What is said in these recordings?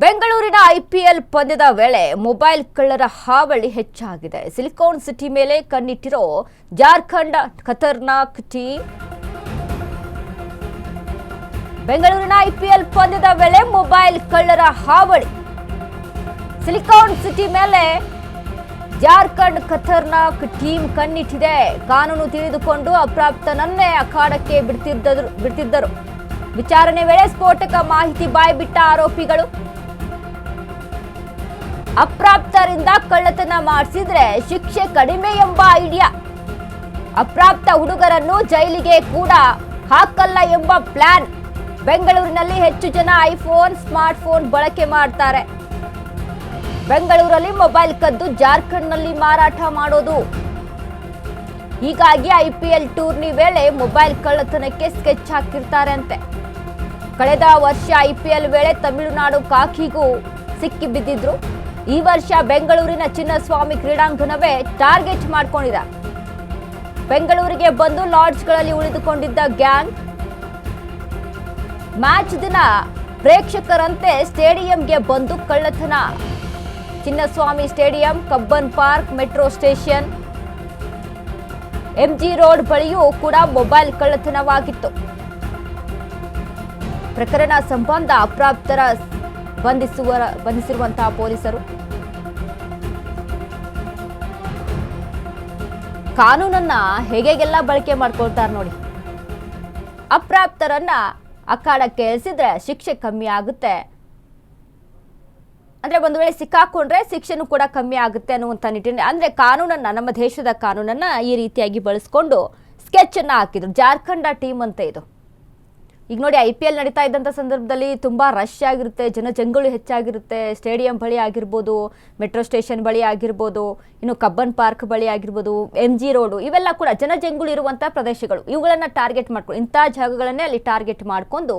ಬೆಂಗಳೂರಿನ ಐಪಿಎಲ್ ಪಂದ್ಯದ ವೇಳೆ ಮೊಬೈಲ್ ಕಳ್ಳರ ಹಾವಳಿ ಹೆಚ್ಚಾಗಿದೆ. ಸಿಲಿಕಾನ್ ಸಿಟಿ ಮೇಲೆ ಕಣ್ಣಿಟ್ಟಿರೋ ಜಾರ್ಖಂಡ್ ಖತರ್ನಾಕ್ ಟೀಮ್. ಬೆಂಗಳೂರಿನ ಐಪಿಎಲ್ ಪಂದ್ಯದ ವೇಳೆ ಮೊಬೈಲ್ ಕಳ್ಳರ ಹಾವಳಿ. ಸಿಲಿಕಾನ್ ಸಿಟಿ ಮೇಲೆ ಜಾರ್ಖಂಡ್ ಖತರ್ನಾಕ್ ಟೀಮ್ ಕಣ್ಣಿಟ್ಟಿದೆ. ಕಾನೂನು ತಿಳಿದುಕೊಂಡು ಅಪ್ರಾಪ್ತನನ್ನೇ ಅಖಾಡಕ್ಕೆ ಬಿಡ್ತಿದ್ದರು. ವಿಚಾರಣೆ ವೇಳೆ ಸ್ಫೋಟಕ ಮಾಹಿತಿ ಬಾಯ್ಬಿಟ್ಟ ಆರೋಪಿಗಳು. ಅಪ್ರಾಪ್ತರಿಂದ ಕಳ್ಳತನ ಮಾಡಿಸಿದ್ರೆ ಶಿಕ್ಷೆ ಕಡಿಮೆ ಎಂಬ ಐಡಿಯಾ. ಅಪ್ರಾಪ್ತ ಹುಡುಗರನ್ನು ಜೈಲಿಗೆ ಕೂಡ ಹಾಕಲ್ಲ ಎಂಬ ಪ್ಲಾನ್. ಬೆಂಗಳೂರಿನಲ್ಲಿ ಹೆಚ್ಚು ಜನ ಐಫೋನ್, ಸ್ಮಾರ್ಟ್ಫೋನ್ ಬಳಕೆ ಮಾಡ್ತಾರೆ. ಬೆಂಗಳೂರಲ್ಲಿ ಮೊಬೈಲ್ ಕದ್ದು ಜಾರ್ಖಂಡ್ನಲ್ಲಿ ಮಾರಾಟ ಮಾಡೋದು. ಹೀಗಾಗಿ ಐಪಿಎಲ್ ಟೂರ್ನಿ ವೇಳೆ ಮೊಬೈಲ್ ಕಳ್ಳತನಕ್ಕೆ ಸ್ಕೆಚ್ ಹಾಕಿರ್ತಾರೆ ಅಂತೆ. ಕಳೆದ ವರ್ಷ ಐಪಿಎಲ್ ವೇಳೆ ತಮಿಳುನಾಡು ಕಾಕಿಗೂ ಸಿಕ್ಕಿ ಬಿದ್ದಿದ್ರು. ಈ ವರ್ಷ ಬೆಂಗಳೂರಿನ ಚಿನ್ನಸ್ವಾಮಿ ಕ್ರೀಡಾಂಗಣವೇ ಟಾರ್ಗೆಟ್ ಮಾಡಿಕೊಂಡಿದ್ದಾರೆ. ಬೆಂಗಳೂರಿಗೆ ಬಂದು ಲಾಡ್ಜ್ಗಳಲ್ಲಿ ಉಳಿದುಕೊಂಡಿದ್ದ ಗ್ಯಾಂಗ್ ಮ್ಯಾಚ್ ದಿನ ಪ್ರೇಕ್ಷಕರಂತೆ ಸ್ಟೇಡಿಯಂಗೆ ಬಂದು ಕಳ್ಳತನ. Chinnaswamy stadium, Cubbon park, metro station, MG road ಬಳಿಯೂ ಕೂಡ ಮೊಬೈಲ್ ಕಳ್ಳತನವಾಗಿತ್ತು. ಪ್ರಕರಣ ಸಂಬಂಧ ಅಪ್ರಾಪ್ತರ ಬಂಧಿಸಿರುವಂತಹ ಪೊಲೀಸರು ಕಾನೂನನ್ನ ಹೇಗೆಲ್ಲ ಬಳಕೆ ಮಾಡ್ಕೊಳ್ತಾರೆ ನೋಡಿ. ಅಪ್ರಾಪ್ತರನ್ನ ಅಖಾಡಕ್ಕೆ ಇಳಿಸಿದ್ರೆ ಶಿಕ್ಷೆ ಕಮ್ಮಿ ಆಗುತ್ತೆ, ಅಂದ್ರೆ ಒಂದು ವೇಳೆ ಸಿಕ್ಕಾಕೊಂಡ್ರೆ ಶಿಕ್ಷೆನೂ ಕೂಡ ಕಮ್ಮಿ ಆಗುತ್ತೆ ಅನ್ನುವಂಥ ನಿಟ್ಟಿನಲ್ಲಿ, ಅಂದ್ರೆ ಕಾನೂನನ್ನ, ನಮ್ಮ ದೇಶದ ಕಾನೂನನ್ನ ಈ ರೀತಿಯಾಗಿ ಬಳಸ್ಕೊಂಡು ಸ್ಕೆಚ್ ಅನ್ನ ಹಾಕಿದ್ರು. ಜಾರ್ಖಂಡ್ ಟೀಮ್ ಅಂತ ಇದು. ಈಗ ನೋಡಿ, ಐಪಿಎಲ್ ನಡೀತಾ ಇದ್ದಂಥ ಸಂದರ್ಭದಲ್ಲಿ ತುಂಬ ರಶ್ ಆಗಿರುತ್ತೆ, ಜನಜಂಗುಳಿ ಹೆಚ್ಚಾಗಿರುತ್ತೆ. ಸ್ಟೇಡಿಯಂ ಬಳಿ ಆಗಿರ್ಬೋದು, ಮೆಟ್ರೋ ಸ್ಟೇಷನ್ ಬಳಿ ಆಗಿರ್ಬೋದು, ಇನ್ನು ಕಬ್ಬನ್ ಪಾರ್ಕ್ ಬಳಿ ಆಗಿರ್ಬೋದು, ಎಂಜಿ ರೋಡು, ಇವೆಲ್ಲ ಕೂಡ ಜನಜಂಗುಳಿ ಇರುವಂಥ ಪ್ರದೇಶಗಳು. ಇವುಗಳನ್ನು ಟಾರ್ಗೆಟ್ ಮಾಡ್ಕೊಂಡು, ಇಂಥ ಜಾಗಗಳನ್ನೇ ಅಲ್ಲಿ ಟಾರ್ಗೆಟ್ ಮಾಡಿಕೊಂಡು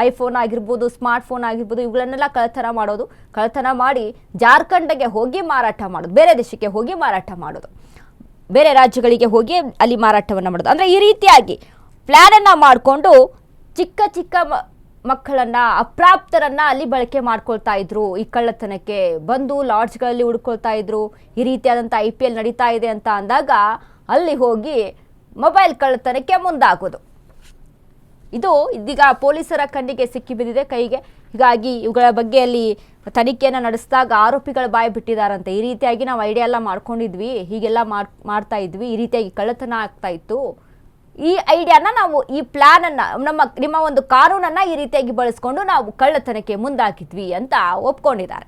ಐಫೋನ್ ಆಗಿರ್ಬೋದು, ಸ್ಮಾರ್ಟ್ಫೋನ್ ಆಗಿರ್ಬೋದು, ಇವುಗಳನ್ನೆಲ್ಲ ಕಳ್ಳತನ ಮಾಡಿ ಜಾರ್ಖಂಡ್ಗೆ ಹೋಗಿ ಮಾರಾಟ ಮಾಡೋದು, ಬೇರೆ ದೇಶಕ್ಕೆ ಹೋಗಿ ಮಾರಾಟ ಮಾಡೋದು, ಬೇರೆ ರಾಜ್ಯಗಳಿಗೆ ಹೋಗಿ ಅಲ್ಲಿ ಮಾರಾಟವನ್ನು ಮಾಡೋದು. ಅಂದರೆ ಈ ರೀತಿಯಾಗಿ ಪ್ಲ್ಯಾನನ್ನು ಮಾಡಿಕೊಂಡು ಚಿಕ್ಕ ಮಕ್ಕಳನ್ನ, ಅಪ್ರಾಪ್ತರನ್ನ ಅಲ್ಲಿ ಬಳಕೆ ಮಾಡ್ಕೊಳ್ತಾ ಇದ್ರು. ಈ ಕಳ್ಳತನಕ್ಕೆ ಬಂದು ಲಾಡ್ಜ್ಗಳಲ್ಲಿ ಹುಡ್ಕೊಳ್ತಾ ಇದ್ರು. ಈ ರೀತಿಯಾದಂಥ ಐಪಿಎಲ್ ನಡೀತಾ ಇದೆ ಅಂತ ಅಂದಾಗ ಅಲ್ಲಿ ಹೋಗಿ ಮೊಬೈಲ್ ಕಳ್ಳತನಕ್ಕೆ ಮುಂದಾಗೋದು. ಇದು ಇದೀಗ ಪೊಲೀಸರ ಕಣ್ಣಿಗೆ ಸಿಕ್ಕಿ ಬಿದ್ದಿದೆ, ಕೈಗೆ. ಹೀಗಾಗಿ ಇವುಗಳ ಬಗ್ಗೆ ಅಲ್ಲಿ ತನಿಖೆಯನ್ನು ನಡೆಸಿದಾಗ ಆರೋಪಿಗಳು ಬಾಯಿ ಬಿಟ್ಟಿದ್ದಾರಂತೆ. ಈ ರೀತಿಯಾಗಿ ನಾವು ಐಡಿಯಾ ಎಲ್ಲ ಮಾಡ್ಕೊಂಡಿದ್ವಿ, ಹೀಗೆಲ್ಲ ಮಾಡ್ತಾ ಇದ್ವಿ, ಈ ರೀತಿಯಾಗಿ ಕಳ್ಳತನ ಆಗ್ತಾ ಇತ್ತು. ಈ ಐಡಿಯಾನ ನಾವು, ಈ ಪ್ಲಾನ್ ಅನ್ನ, ನಿಮ್ಮ ಒಂದು ಕಾನೂನನ್ನ ಈ ರೀತಿಯಾಗಿ ಬಳಸ್ಕೊಂಡು ನಾವು ಕಳ್ಳತನಕ್ಕೆ ಮುಂದಾಕಿದ್ವಿ ಅಂತ ಒಪ್ಕೊಂಡಿದ್ದಾರೆ.